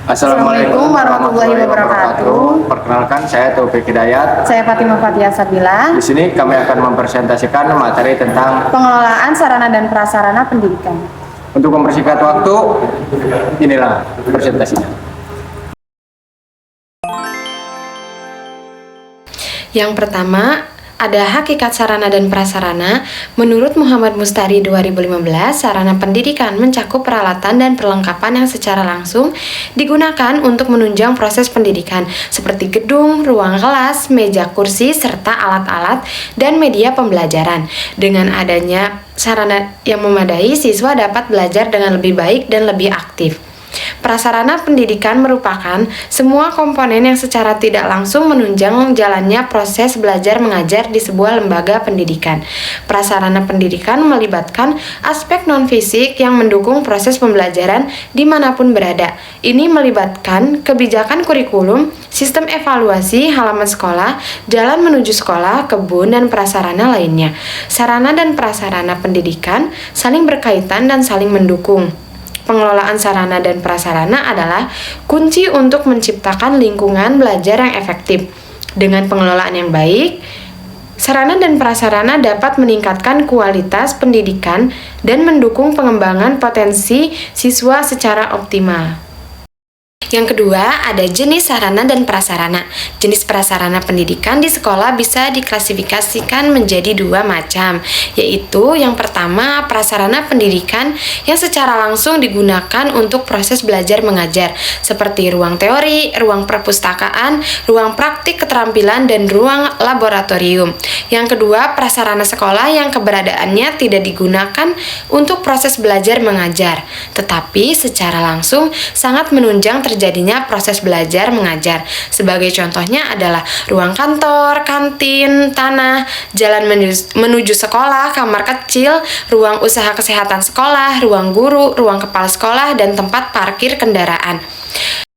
Assalamualaikum warahmatullahi wabarakatuh. Perkenalkan, saya Taufik Hidayat. Saya Fatimah Fathia Sabila. Di sini kami akan mempresentasikan materi tentang Pengelolaan sarana dan prasarana pendidikan. untuk mempersingkat waktu, inilah presentasinya. Yang pertama, ada hakikat sarana dan prasarana. Menurut Muhammad Mustari 2015, sarana pendidikan mencakup peralatan dan perlengkapan yang secara langsung digunakan untuk menunjang proses pendidikan, seperti gedung, ruang kelas, meja kursi, serta alat-alat dan media pembelajaran. Dengan adanya sarana yang memadai, siswa dapat belajar dengan lebih baik dan lebih aktif. Prasarana pendidikan merupakan semua komponen yang secara tidak langsung menunjang jalannya proses belajar mengajar di sebuah lembaga pendidikan. Prasarana pendidikan melibatkan aspek non-fisik yang mendukung proses pembelajaran dimanapun berada. Ini melibatkan kebijakan kurikulum, sistem evaluasi, halaman sekolah, jalan menuju sekolah, kebun, dan prasarana lainnya. Sarana dan prasarana pendidikan saling berkaitan dan saling mendukung. Pengelolaan sarana dan prasarana adalah kunci untuk menciptakan lingkungan belajar yang efektif. Dengan pengelolaan yang baik, sarana dan prasarana dapat meningkatkan kualitas pendidikan dan mendukung pengembangan potensi siswa secara optimal. Yang kedua, ada jenis sarana dan prasarana. Jenis prasarana pendidikan di sekolah bisa diklasifikasikan menjadi dua macam, yaitu yang pertama, prasarana pendidikan yang secara langsung digunakan untuk proses belajar mengajar, seperti ruang teori, ruang perpustakaan, ruang praktik keterampilan, dan ruang laboratorium. Yang kedua, prasarana sekolah yang keberadaannya tidak digunakan untuk proses belajar mengajar, tetapi secara langsung sangat menunjang terjadinya proses belajar mengajar. Sebagai contohnya adalah ruang kantor, kantin, tanah, jalan menuju sekolah, kamar kecil, ruang usaha kesehatan sekolah, ruang guru, ruang kepala sekolah, dan tempat parkir kendaraan.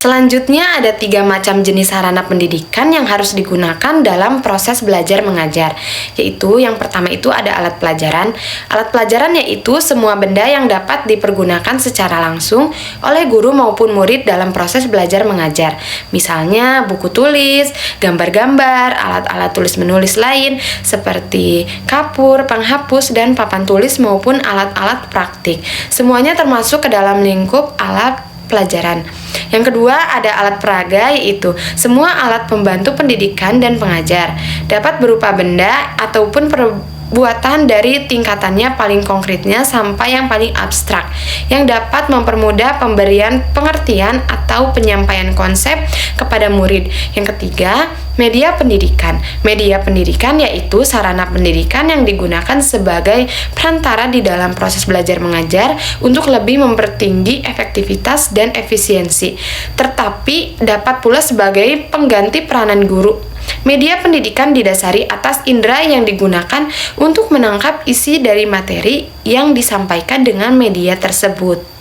Selanjutnya ada 3 macam jenis sarana pendidikan yang harus digunakan dalam proses belajar mengajar, yaitu yang pertama itu ada alat pelajaran. Alat pelajaran yaitu semua benda yang dapat dipergunakan secara langsung oleh guru maupun murid dalam proses belajar mengajar. Misalnya buku tulis, gambar-gambar, alat-alat tulis menulis lain seperti kapur, penghapus, dan papan tulis maupun alat-alat praktik. Semuanya termasuk ke dalam lingkup alat pelajaran. Yang kedua ada alat peraga, yaitu semua alat pembantu pendidikan dan pengajar. Dapat berupa benda ataupun perbuatan dari tingkatannya paling konkretnya sampai yang paling abstrak, yang dapat mempermudah pemberian pengertian atau penyampaian konsep kepada murid. Yang ketiga, media pendidikan. Media pendidikan yaitu sarana pendidikan yang digunakan sebagai perantara di dalam proses belajar mengajar untuk lebih mempertinggi efektivitas dan efisiensi, tetapi dapat pula sebagai pengganti peranan guru. Media pendidikan didasari atas indera yang digunakan untuk menangkap isi dari materi yang disampaikan dengan media tersebut.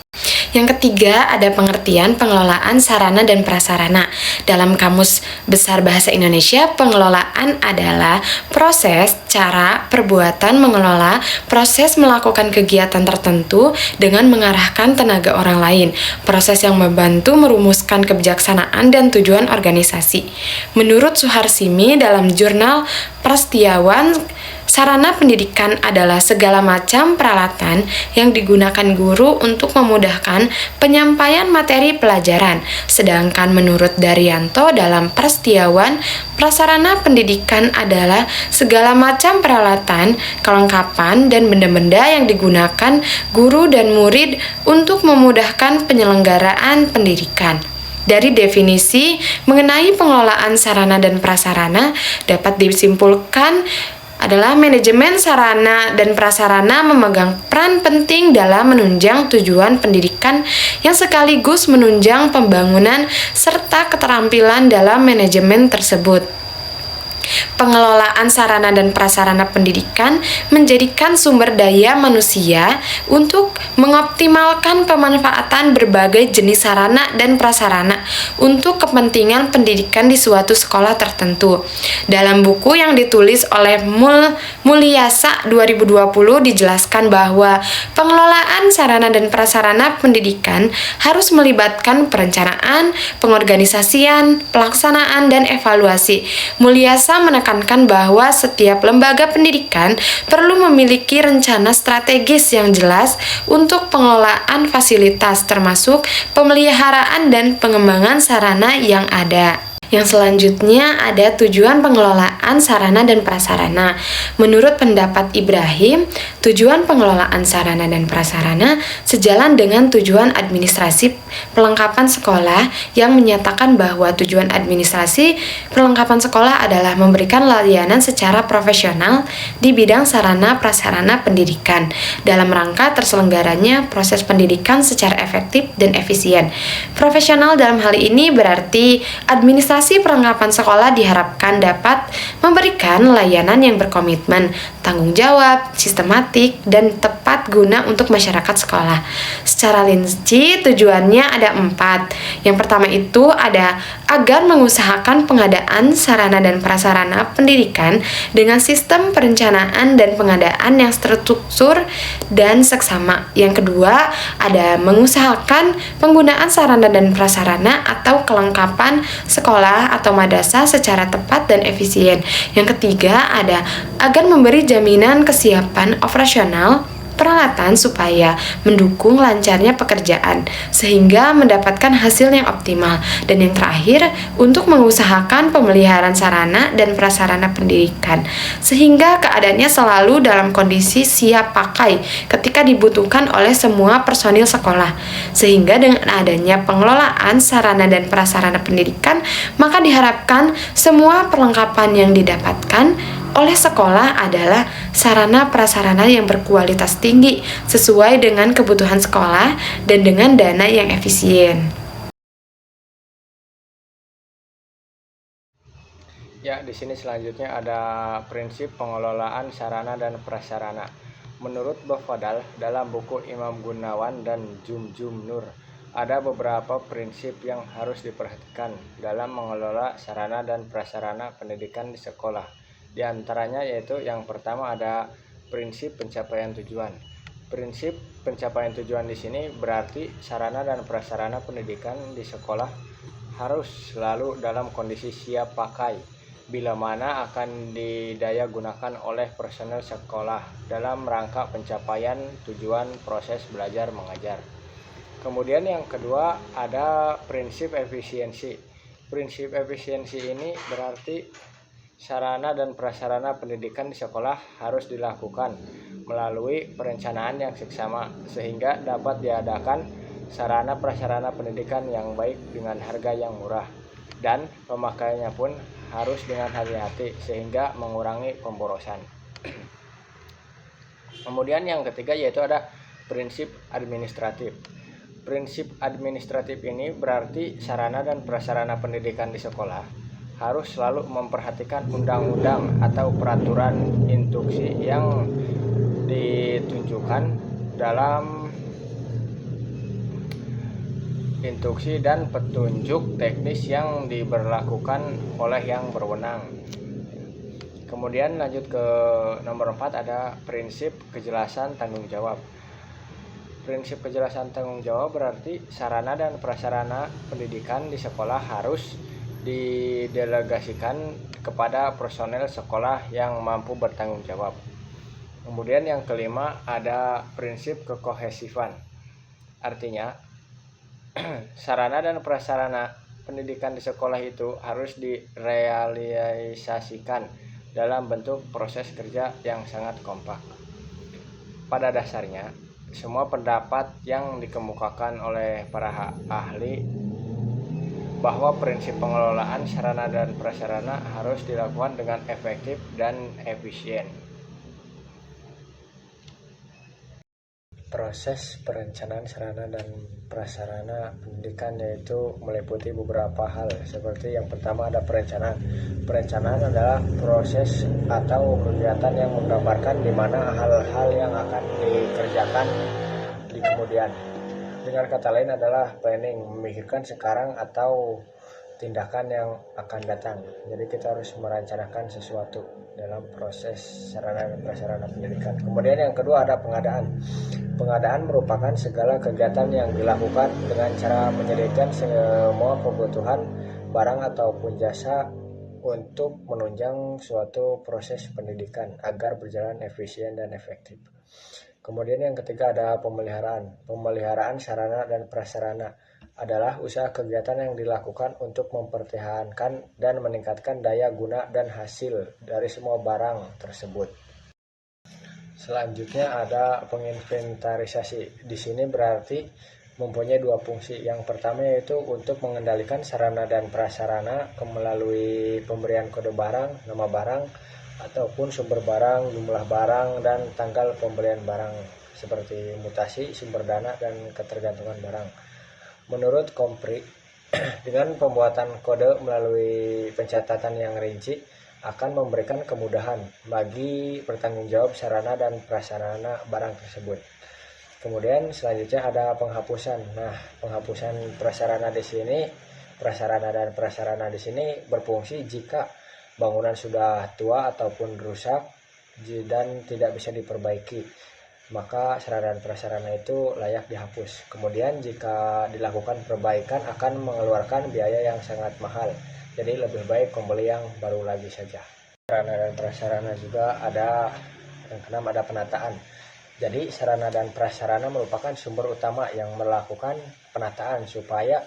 Yang ketiga, ada pengertian pengelolaan sarana dan prasarana. Dalam Kamus Besar Bahasa Indonesia, pengelolaan adalah proses, cara, perbuatan mengelola, proses melakukan kegiatan tertentu dengan mengarahkan tenaga orang lain, proses yang membantu merumuskan kebijaksanaan dan tujuan organisasi. Menurut Suharsimi dalam jurnal Prasetyawan, sarana pendidikan adalah segala macam peralatan yang digunakan guru untuk memudahkan penyampaian materi pelajaran. Sedangkan menurut Daryanto dalam Prasetyawan, prasarana pendidikan adalah segala macam peralatan, kelengkapan, dan benda-benda yang digunakan guru dan murid untuk memudahkan penyelenggaraan pendidikan. Dari definisi mengenai pengelolaan sarana dan prasarana dapat disimpulkan adalah manajemen sarana dan prasarana memegang peran penting dalam menunjang tujuan pendidikan yang sekaligus menunjang pembangunan serta keterampilan dalam manajemen tersebut. Pengelolaan sarana dan prasarana pendidikan menjadikan sumber daya manusia untuk mengoptimalkan pemanfaatan berbagai jenis sarana dan prasarana untuk kepentingan pendidikan di suatu sekolah tertentu. Dalam buku yang ditulis oleh Mulyasa 2020 dijelaskan bahwa pengelolaan sarana dan prasarana pendidikan harus melibatkan perencanaan, pengorganisasian, pelaksanaan, dan evaluasi. Mulyasa menekankan bahwa setiap lembaga pendidikan perlu memiliki rencana strategis yang jelas untuk pengelolaan fasilitas, termasuk pemeliharaan dan pengembangan sarana yang ada. Yang selanjutnya ada tujuan pengelolaan sarana dan prasarana. Menurut pendapat Ibrahim, tujuan pengelolaan sarana dan prasarana sejalan dengan tujuan administrasi perlengkapan sekolah yang menyatakan bahwa tujuan administrasi perlengkapan sekolah adalah memberikan layanan secara profesional di bidang sarana prasarana pendidikan dalam rangka terselenggaranya proses pendidikan secara efektif dan efisien. Profesional dalam hal ini berarti administrasi perlengkapan sekolah diharapkan dapat memberikan layanan yang berkomitmen, tanggung jawab, sistematik, dan tepat guna untuk masyarakat sekolah. Secara rinci, tujuannya ada 4. Yang pertama itu ada agar mengusahakan pengadaan sarana dan prasarana pendidikan dengan sistem perencanaan dan pengadaan yang terstruktur dan seksama. Yang kedua, ada mengusahakan penggunaan sarana dan prasarana atau kelengkapan sekolah atau madrasah secara tepat dan efisien. Yang ketiga, ada agar memberi jaminan kesiapan operasional peralatan supaya mendukung lancarnya pekerjaan sehingga mendapatkan hasil yang optimal. Dan yang terakhir, untuk mengusahakan pemeliharaan sarana dan prasarana pendidikan sehingga keadaannya selalu dalam kondisi siap pakai ketika dibutuhkan oleh semua personil sekolah. Sehingga dengan adanya pengelolaan sarana dan prasarana pendidikan, maka diharapkan semua perlengkapan yang didapatkan oleh sekolah adalah sarana prasarana yang berkualitas tinggi sesuai dengan kebutuhan sekolah dan dengan dana yang efisien. Ya, di sini selanjutnya ada prinsip pengelolaan sarana dan prasarana. Menurut Bafadal dalam buku Imam Gunawan dan Jumjum Nur, ada beberapa prinsip yang harus diperhatikan dalam mengelola sarana dan prasarana pendidikan di sekolah. Di antaranya yaitu yang pertama ada prinsip pencapaian tujuan. Prinsip pencapaian tujuan di sini berarti sarana dan prasarana pendidikan di sekolah harus selalu dalam kondisi siap pakai bila mana akan didaya gunakan oleh personel sekolah dalam rangka pencapaian tujuan proses belajar mengajar. Kemudian yang kedua ada prinsip efisiensi. Prinsip efisiensi ini berarti sarana dan prasarana pendidikan di sekolah harus dilakukan melalui perencanaan yang seksama sehingga dapat diadakan sarana prasarana pendidikan yang baik dengan harga yang murah, dan pemakaiannya pun harus dengan hati-hati sehingga mengurangi pemborosan. Kemudian yang ketiga yaitu ada prinsip administratif. Prinsip administratif ini berarti sarana dan prasarana pendidikan di sekolah harus selalu memperhatikan undang-undang atau peraturan instruksi yang ditunjukkan dalam instruksi dan petunjuk teknis yang diberlakukan oleh yang berwenang. Kemudian lanjut ke nomor 4 ada prinsip kejelasan tanggung jawab. Prinsip kejelasan tanggung jawab berarti sarana dan prasarana pendidikan di sekolah harus didelegasikan kepada personel sekolah yang mampu bertanggung jawab. Kemudian yang kelima ada prinsip kekohesifan. Artinya sarana dan prasarana pendidikan di sekolah itu harus direalisasikan dalam bentuk proses kerja yang sangat kompak. Pada dasarnya, semua pendapat yang dikemukakan oleh para ahli bahwa prinsip pengelolaan sarana dan prasarana harus dilakukan dengan efektif dan efisien. Proses perencanaan sarana dan prasarana pendidikan yaitu meliputi beberapa hal, seperti yang pertama ada perencanaan. Perencanaan adalah proses atau kegiatan yang menggambarkan di mana hal-hal yang akan dikerjakan di kemudian. Dengan kata lain adalah planning, memikirkan sekarang atau tindakan yang akan datang. Jadi kita harus merencanakan sesuatu dalam proses sarana dan prasarana pendidikan. Kemudian yang kedua ada pengadaan. Pengadaan merupakan segala kegiatan yang dilakukan dengan cara menyediakan semua kebutuhan barang ataupun jasa untuk menunjang suatu proses pendidikan agar berjalan efisien dan efektif. Kemudian yang ketiga ada pemeliharaan. Pemeliharaan sarana dan prasarana adalah usaha kegiatan yang dilakukan untuk mempertahankan dan meningkatkan daya guna dan hasil dari semua barang tersebut. Selanjutnya ada penginventarisasi. Di sini berarti mempunyai dua fungsi. Yang pertama yaitu untuk mengendalikan sarana dan prasarana melalui pemberian kode barang, nama barang, ataupun sumber barang, jumlah barang, dan tanggal pemberian barang, seperti mutasi, sumber dana, dan ketergantungan barang. Menurut Kompri, dengan pembuatan kode melalui pencatatan yang rinci akan memberikan kemudahan bagi bertanggung jawab sarana dan prasarana barang tersebut. Kemudian selanjutnya ada penghapusan. Nah, penghapusan prasarana di sini, prasarana dan prasarana di sini berfungsi jika bangunan sudah tua ataupun rusak dan tidak bisa diperbaiki, maka sarana dan prasarana itu layak dihapus. Kemudian jika dilakukan perbaikan akan mengeluarkan biaya yang sangat mahal. Jadi lebih baik membeli yang baru lagi saja. Sarana dan prasarana juga ada yang keenam ada penataan. Jadi sarana dan prasarana merupakan sumber utama yang melakukan penataan supaya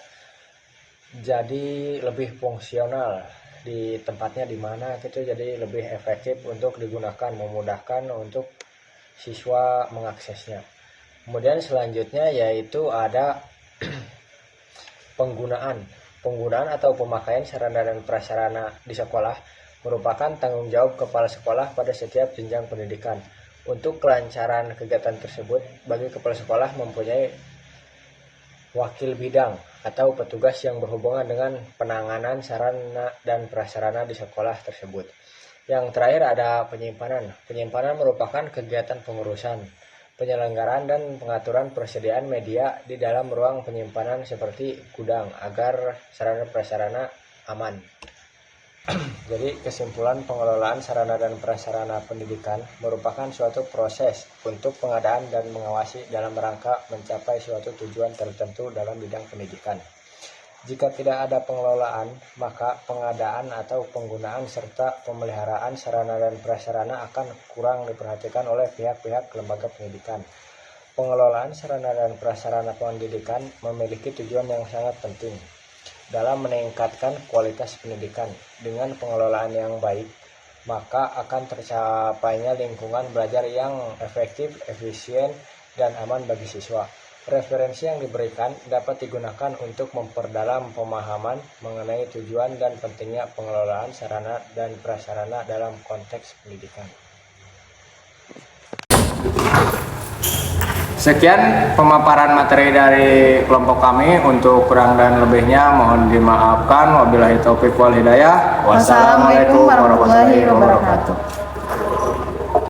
jadi lebih fungsional di tempatnya di mana gitu, jadi lebih efektif untuk digunakan, memudahkan untuk siswa mengaksesnya. Kemudian selanjutnya yaitu ada penggunaan atau pemakaian sarana dan prasarana di sekolah merupakan tanggung jawab kepala sekolah pada setiap jenjang pendidikan. Untuk kelancaran kegiatan tersebut, bagi kepala sekolah mempunyai wakil bidang atau petugas yang berhubungan dengan penanganan sarana dan prasarana di sekolah tersebut. Yang terakhir ada penyimpanan. Penyimpanan merupakan kegiatan pengurusan, penyelenggaraan dan pengaturan persediaan media di dalam ruang penyimpanan seperti gudang agar sarana prasarana aman. Jadi kesimpulan, pengelolaan sarana dan prasarana pendidikan merupakan suatu proses untuk pengadaan dan mengawasi dalam rangka mencapai suatu tujuan tertentu dalam bidang pendidikan. Jika tidak ada pengelolaan, maka pengadaan atau penggunaan serta pemeliharaan sarana dan prasarana akan kurang diperhatikan oleh pihak-pihak lembaga pendidikan. Pengelolaan sarana dan prasarana pendidikan memiliki tujuan yang sangat penting dalam meningkatkan kualitas pendidikan. Dengan pengelolaan yang baik, maka akan tercapainya lingkungan belajar yang efektif, efisien, dan aman bagi siswa. Referensi yang diberikan dapat digunakan untuk memperdalam pemahaman mengenai tujuan dan pentingnya pengelolaan sarana dan prasarana dalam konteks pendidikan. Sekian pemaparan materi dari kelompok kami. Untuk kurang dan lebihnya mohon dimaafkan. Wabillahi taufiq wal hidayah. Wassalamualaikum warahmatullahi wabarakatuh.